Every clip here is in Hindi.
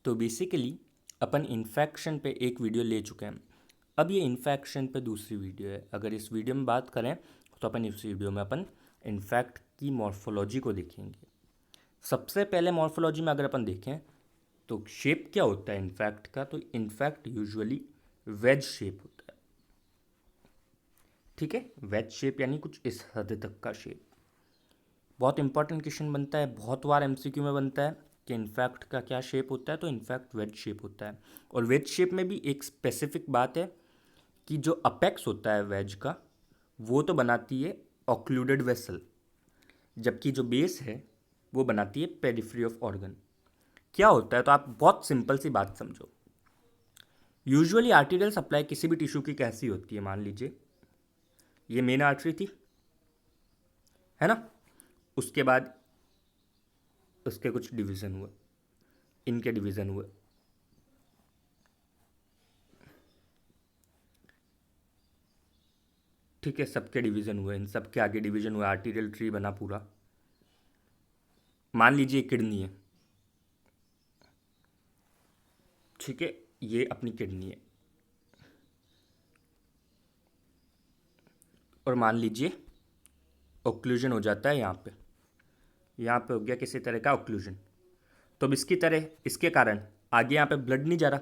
तो बेसिकली अपन इन्फेक्शन पे एक वीडियो ले चुके हैं। अब ये इन्फेक्शन पे दूसरी वीडियो है। अगर इस वीडियो में बात करें तो अपन इस वीडियो में अपन इन्फेक्ट की मॉर्फोलॉजी को देखेंगे। सबसे पहले मॉर्फोलॉजी में अगर अपन देखें तो शेप क्या होता है इन्फेक्ट का, तो इन्फेक्ट यूजुअली वेज शेप होता है। ठीक है, वेज शेप यानी कुछ इस हद तक का शेप। बहुत इंपॉर्टेंट क्वेश्चन बनता है, बहुत बार एमसीक्यू में बनता है कि इन्फेक्ट का क्या शेप होता है, तो इन्फेक्ट वेज शेप होता है। और वेज शेप में भी एक स्पेसिफिक बात है कि जो अपेक्स होता है वेज का वो तो बनाती है ऑक्लूडेड वेसल, जबकि जो बेस है वो बनाती है पेरिफेरी ऑफ ऑर्गन। क्या होता है, तो आप बहुत सिंपल सी बात समझो। यूजुअली आर्टेरियल सप्लाई किसी भी टिश्यू की कैसी होती है, मान लीजिए ये मेन आर्टरी थी, है ना। उसके बाद उसके कुछ डिवीज़न हुए, इनके डिवीज़न हुए, ठीक है, सबके डिवीज़न हुए, इन सबके आगे डिवीज़न हुआ, आर्टेरियल ट्री बना पूरा। मान लीजिए किडनी है, ठीक है, ये अपनी किडनी है। और मान लीजिए ऑक्लूजन हो जाता है यहाँ पे हो गया किसी तरह का ऑक्लूजन। तो अब इसकी तरह इसके कारण आगे यहाँ पे ब्लड नहीं जा रहा,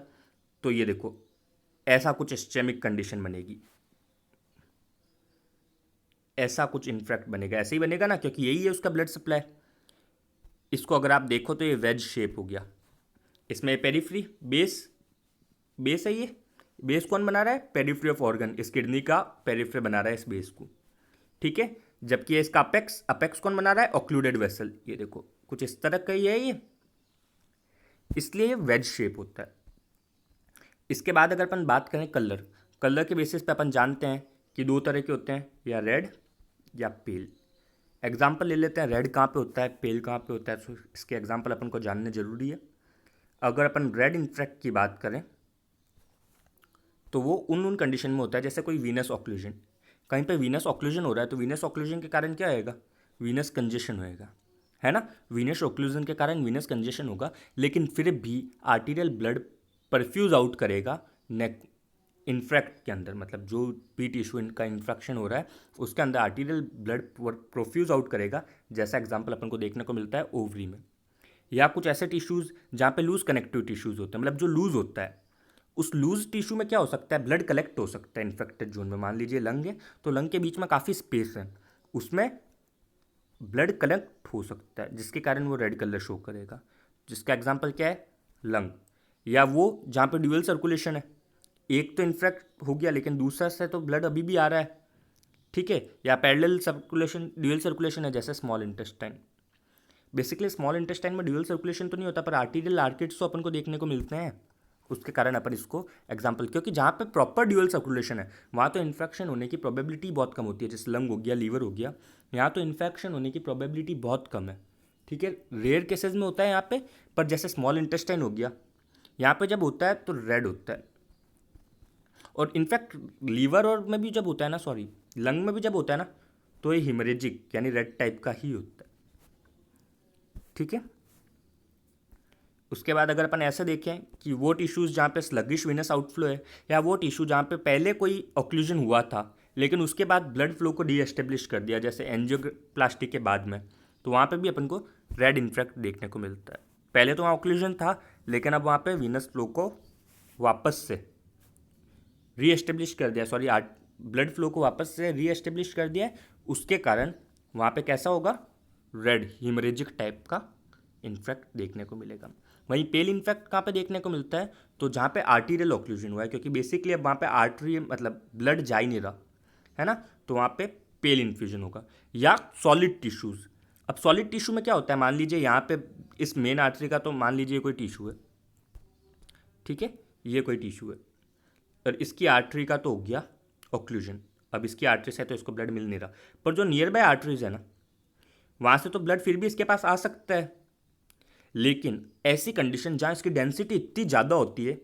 तो ये देखो ऐसा कुछ स्टेमिक कंडीशन बनेगी, ऐसा कुछ इन्फेक्ट बनेगा, ऐसे ही बनेगा ना, क्योंकि यही है उसका ब्लड सप्लाई। इसको अगर आप देखो तो ये वेज शेप हो गया। इसमें पेरिफ्री बेस बेस है, ये बेस कौन बना रहा है, पेरिफ्री ऑफ ऑर्गन, इस किडनी का पेरिफ्री बना रहा है इस बेस को, ठीक है। जबकि इसका अपेक्स अपेक्स कौन बना रहा है, ऑक्लूडेड वेसल, ये देखो कुछ इस तरह का ही है ये, इसलिए ये वेज शेप होता है। इसके बाद अगर अपन बात करें कलर, कलर के बेसिस पे अपन जानते हैं कि दो तरह के होते हैं, या रेड या पेल। एग्जाम्पल ले लेते हैं, रेड कहाँ पे होता है, पेल कहाँ पे होता है, तो इसके एग्जाम्पल अपन को जानने जरूरी है। अगर अपन रेड इन्फेक्ट की बात करें तो वो उन कंडीशन में होता है जैसे कोई वीनस ऑक्लूजन, कहीं पे वीनस ऑक्लूजन हो रहा है तो वीनस ऑक्लूजन के कारण क्या आएगा, वीनस कंजेशन होएगा, है ना। वीनस ऑक्लूजन के कारण वीनस कंजेशन होगा, लेकिन फिर भी आर्टीरियल ब्लड परफ्यूज आउट करेगा नेक इन्फेक्ट के अंदर, मतलब जो भी टिश्यू का इन्फेक्शन हो रहा है उसके अंदर आर्टीरियल ब्लड प्रोफ्यूज आउट करेगा। जैसा एग्जाम्पल अपन को देखने को मिलता है ओवरी में, या कुछ ऐसे टिश्यूज़ जहाँ पे लूज कनेक्टिव टिश्यूज़ होते हैं, मतलब जो लूज होता है उस लूज टिश्यू में क्या हो सकता है, ब्लड कलेक्ट हो सकता है इन्फेक्टेड जोन में। मान लीजिए लंग है, तो लंग के बीच में काफ़ी स्पेस है, उसमें ब्लड कलेक्ट हो सकता है जिसके कारण वो रेड कलर शो करेगा। जिसका एग्जांपल क्या है, लंग, या वो जहाँ पे ड्यूअल सर्कुलेशन है, एक तो इन्फेक्ट हो गया लेकिन दूसरा से तो ब्लड अभी भी आ रहा है, ठीक है, या पैरेलल सर्कुलेशन, ड्यूअल सर्कुलेशन है जैसे small intestine. Basically small intestine में ड्यूअल सर्कुलेशन तो नहीं होता, पर आर्टीरियल आर्केड्स तो अपन को देखने को मिलते हैं, उसके कारण अपन इसको एग्जाम्पल, क्योंकि जहाँ पे प्रॉपर ड्यूअल सर्कुलेशन है वहाँ तो इन्फेक्शन होने की प्रोबेबिलिटी बहुत कम होती है, जैसे लंग हो गया, लीवर हो गया, यहाँ तो इन्फेक्शन होने की प्रोबेबिलिटी बहुत कम है, ठीक है। रेयर केसेस में होता है यहाँ पे, पर जैसे स्मॉल इंटेस्टाइन हो गया, यहाँ पे जब होता है तो रेड होता है। और इनफैक्ट लीवर और में भी जब होता है ना, सॉरी लंग में भी जब होता है ना, तो ये हिमरेजिक यानी रेड टाइप का ही होता है, ठीक है। उसके बाद अगर अपन ऐसे देखें कि वो टिश्यूज़ जहाँ पे स्लगिश विनस आउटफ्लो है, या वो टिश्यू जहाँ पे पहले कोई ऑक्लूजन हुआ था लेकिन उसके बाद ब्लड फ्लो को डी एस्टेब्लिश कर दिया, जैसे एंजियोप्लास्टी के बाद में, तो वहाँ पे भी अपन को रेड इन्फेक्ट देखने को मिलता है। पहले तो वहाँ ऑक्लूजन था लेकिन अब वहाँ पे विनस फ्लो को वापस से री एस्टेब्लिश कर दिया, सॉरी ब्लड फ्लो को वापस से री एस्टेब्लिश कर दिया है, उसके कारण वहाँ पे कैसा होगा, रेड हिमरेजिक टाइप का इन्फेक्ट देखने को मिलेगा। वहीं पेल इन्फेक्ट कहाँ पे देखने को मिलता है, तो जहाँ पे आर्टीरियल ऑक्लूजन हुआ है, क्योंकि बेसिकली अब वहाँ पे आर्टरी मतलब ब्लड जा ही नहीं रहा है ना, तो वहाँ पे पेल इन्फ्यूजन होगा। या सॉलिड टिश्यूज़, अब सॉलिड टिश्यू में क्या होता है, मान लीजिए यहाँ पे इस मेन आर्टरी का, तो मान लीजिए कोई टिश्यू है, ठीक है, ये कोई टिश्यू है और इसकी आर्टरी का तो हो गया ऑक्लूजन, अब इसकी आर्टरी से तो इसको ब्लड मिल नहीं रहा, पर जो नियर बाय आर्टरीज है ना वहाँ से तो ब्लड फिर भी इसके पास आ सकता है। लेकिन ऐसी कंडीशन जहाँ इसकी डेंसिटी इतनी ज़्यादा होती है,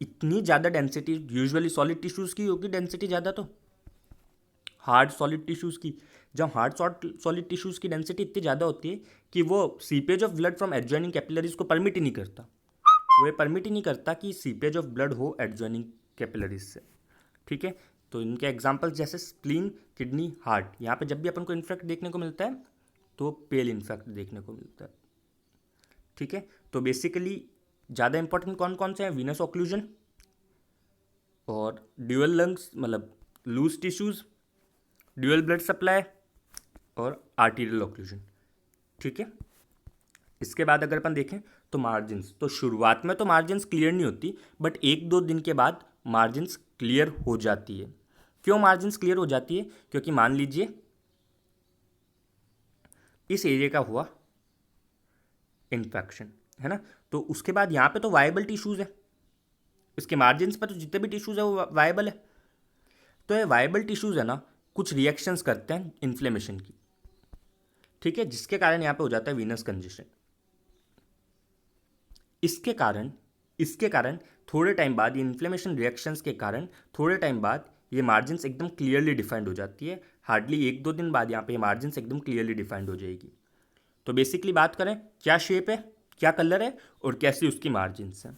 इतनी ज़्यादा डेंसिटी यूजुअली सॉलिड टिश्यूज़ की होगी डेंसिटी ज़्यादा, तो हार्ड सॉलिड टिश्यूज़ की, जब हार्ड सॉलिड टिश्यूज़ की डेंसिटी इतनी ज़्यादा होती है कि वो seepage of blood from adjoining capillaries को परमिट ही नहीं करता, वो ये परमिट ही नहीं करता कि सीपेज ऑफ ब्लड हो एडजॉइनिंग कैपिलरीज से। ठीक है, तो इनके एग्जांपल्स जैसे स्प्लीन, किडनी, हार्ट। यहाँ पे जब भी अपन को इन्फेक्ट देखने को मिलता है तो पेल इन्फेक्ट देखने को मिलता है। ठीक है, तो बेसिकली ज़्यादा इंपॉर्टेंट कौन कौन से हैं? वीनस ऑक्लूजन और ड्यूअल लंग्स मतलब loose tissues, dual blood supply और आर्टीरियल ऑक्लूजन। ठीक है, इसके बाद अगर अपन देखें तो मार्जिन्स, तो शुरुआत में तो मार्जिन्स क्लियर नहीं होती, बट 1-2 दिन के बाद मार्जिन्स क्लियर हो जाती है। क्यों मार्जिन्स क्लियर हो जाती है? क्योंकि मान लीजिए इस एरिया का हुआ इन्फेक्शन, है ना, तो उसके बाद यहाँ पे तो वायबल टिश्यूज़ है, इसके मार्जिन्स पर तो जितने भी टिश्यूज़ है वो वायबल है। तो ये वायबल टिश्यूज़ है ना, कुछ रिएक्शंस करते हैं इन्फ्लेमेशन की। ठीक है, जिसके कारण यहाँ पे हो जाता है वीनस कंजेशन। इसके कारण थोड़े टाइम बाद ये इन्फ्लेमेशन रिएक्शंस के कारण थोड़े टाइम बाद ये मार्जिन्स एकदम क्लियरली डिफाइंड हो जाती है। हार्डली 1-2 दिन बाद यहाँ पे ये मार्जिन्स एकदम क्लियरली डिफाइंड हो जाएगी। तो बेसिकली बात करें, क्या शेप है, क्या कलर है और कैसी उसकी मार्जिन्स हैं।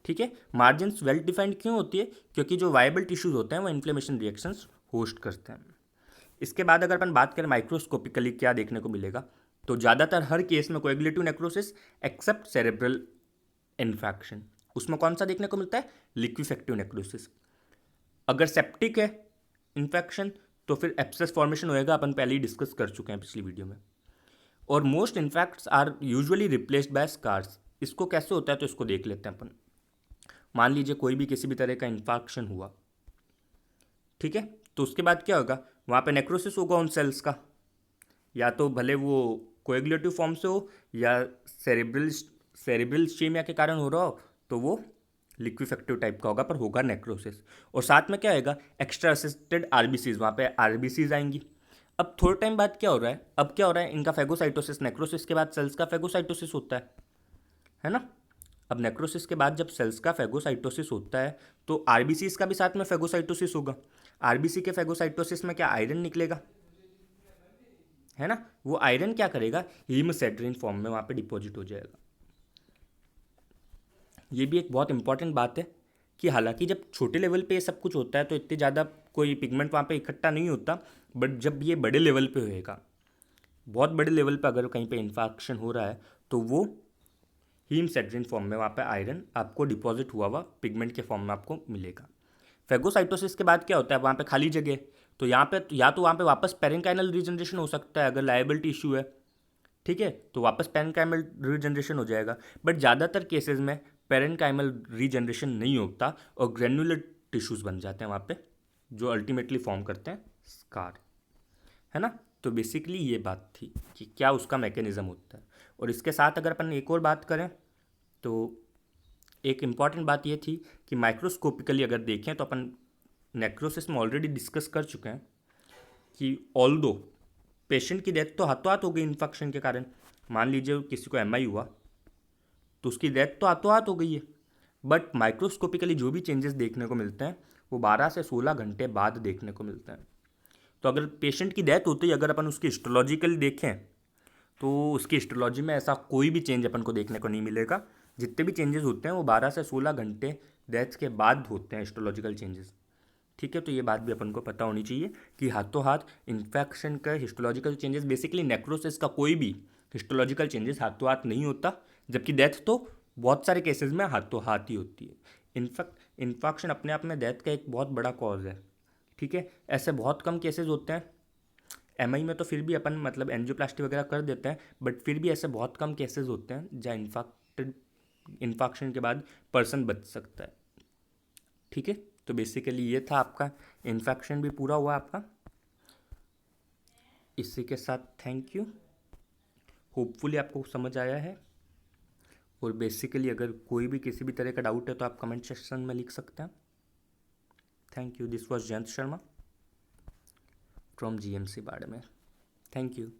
ठीक है, मार्जिन्स वेल डिफाइंड क्यों होती है? क्योंकि जो वायबल टिश्यूज होते हैं वो इन्फ्लेमेशन रिएक्शंस होस्ट करते हैं। इसके बाद अगर अपन बात करें माइक्रोस्कोपिकली क्या देखने को मिलेगा, तो ज़्यादातर हर केस में coagulative necrosis except cerebral infection, उसमें कौन सा देखने को मिलता है? Liquefactive necrosis. अगर सेप्टिक है इन्फेक्शन तो फिर एब्सेस फॉर्मेशन होएगा, अपन पहले ही डिस्कस कर चुके हैं पिछली वीडियो में। और most infarcts are usually replaced by scars. इसको कैसे होता है तो इसको देख लेते हैं अपन। मान लीजिए कोई भी किसी भी तरह का इन्फेक्शन हुआ, ठीक है, तो उसके बाद क्या होगा? वहाँ पे नेक्रोसिस होगा उन सेल्स का, या तो भले वो कोएगुलेटिव फॉर्म से हो या सेरेब्रल इस्चेमिया के कारण हो रहा हो, तो वो लिक्विफेक्टिव टाइप का होगा, पर होगा नेक्रोसिस। और साथ में क्या आएगा? एक्स्ट्रा असिस्टेड आरबीसीज, वहाँ पे आरबीसीज आएंगी। अब थोड़े टाइम बाद क्या हो रहा है? अब क्या हो रहा है? इनका फेगोसाइटोसिस, नेक्रोसिस के बाद सेल्स का फेगोसाइटोसिस होता है ना। अब नेक्रोसिस के बाद जब सेल्स का फेगोसाइटोसिस होता है तो आरबीसीज का भी साथ में फेगोसाइटोसिस होगा। आरबीसी के फेगोसाइटोसिस में क्या आयरन निकलेगा, है ना। वो आयरन क्या करेगा? हीमोसेड्रिन फॉर्म में वहाँ पे डिपॉजिट हो जाएगा। ये भी एक बहुत इंपॉर्टेंट बात है कि हालांकि जब छोटे लेवल पे ये सब कुछ होता है तो इतने ज़्यादा कोई पिगमेंट वहाँ पे इकट्ठा नहीं होता, बट जब ये बड़े लेवल पे होएगा, बहुत बड़े लेवल पे अगर कहीं पे इन्फेक्शन हो रहा है तो वो हीमसेड्रिन फॉर्म में वहाँ पे आयरन आपको डिपॉजिट हुआ हुआ पिगमेंट के फॉर्म में आपको मिलेगा। फेगोसाइटोसिस के बाद क्या होता है? वहाँ पे खाली जगह, तो यहाँ पे या तो वहाँ पे वापस पेरेन्काइमल रीजनरेशन हो सकता है अगर लायबिलिटी इशू है, ठीक है, तो वापस पेरेन्काइमल रीजनरेशन हो जाएगा। बट ज़्यादातर केसेस में पेरेन्काइमल रीजनरेशन नहीं होता और ग्रेनुलर टिश्यूज़ बन जाते हैं वहाँ पे, जो अल्टीमेटली फॉर्म करते हैं स्कार, है ना। तो बेसिकली ये बात थी कि क्या उसका मैकेनिज्म होता है। और इसके साथ अगर अपन एक और बात करें तो एक इम्पॉर्टेंट बात ये थी कि माइक्रोस्कोपिकली अगर देखें तो अपन नेक्रोसिस में ऑलरेडी डिस्कस कर चुके हैं कि ऑल्दो पेशेंट की डेथ तो हाथों हाथ हो गई इन्फेक्शन के कारण, मान लीजिए किसी को एमआई हुआ तो उसकी डेथ तो हाथों हाथ हो गई है, बट माइक्रोस्कोपिकली जो भी चेंजेस देखने को मिलते हैं वो 12 से 16 घंटे बाद देखने को मिलते हैं। तो अगर पेशेंट की डेथ होती है, अगर अपन उसकी हिस्टोलॉजिकली देखें तो उसकी हिस्टोलॉजी में ऐसा कोई भी चेंज अपन को देखने को नहीं मिलेगा। जितने भी चेंजेस होते हैं वो 12 से 16 घंटे डेथ के बाद होते हैं हिस्टोलॉजिकल चेंजेस। ठीक है, तो ये बात भी अपन को पता होनी चाहिए कि हाथों हाथ इन्फेक्शन का हिस्टोलॉजिकल चेंजेस, बेसिकली नेक्रोसिस का कोई भी हिस्टोलॉजिकल चेंजेस हाथों हाथ नहीं होता, जबकि डेथ तो बहुत सारे केसेस में हाथों हाथ ही होती है। इनफैक्ट इन्फेक्शन अपने आप में डेथ का एक बहुत बड़ा कॉज है। ठीक है, ऐसे बहुत कम केसेस होते हैं। एमआई में तो फिर भी अपन मतलब एंजियोप्लास्टी वगैरह कर देते हैं, बट फिर भी ऐसे बहुत कम केसेस होते हैं जहाँ इन्फेक्शन के बाद पर्सन बच सकता है। ठीक है, तो बेसिकली ये था आपका इन्फेक्शन भी पूरा हुआ आपका। इसी के साथ थैंक यू, होपफुली आपको समझ आया है। और बेसिकली अगर कोई भी किसी भी तरह का डाउट है तो आप कमेंट सेक्शन में लिख सकते हैं। Thank you, this was Jayant Sharma from GMC Barmer. Thank you.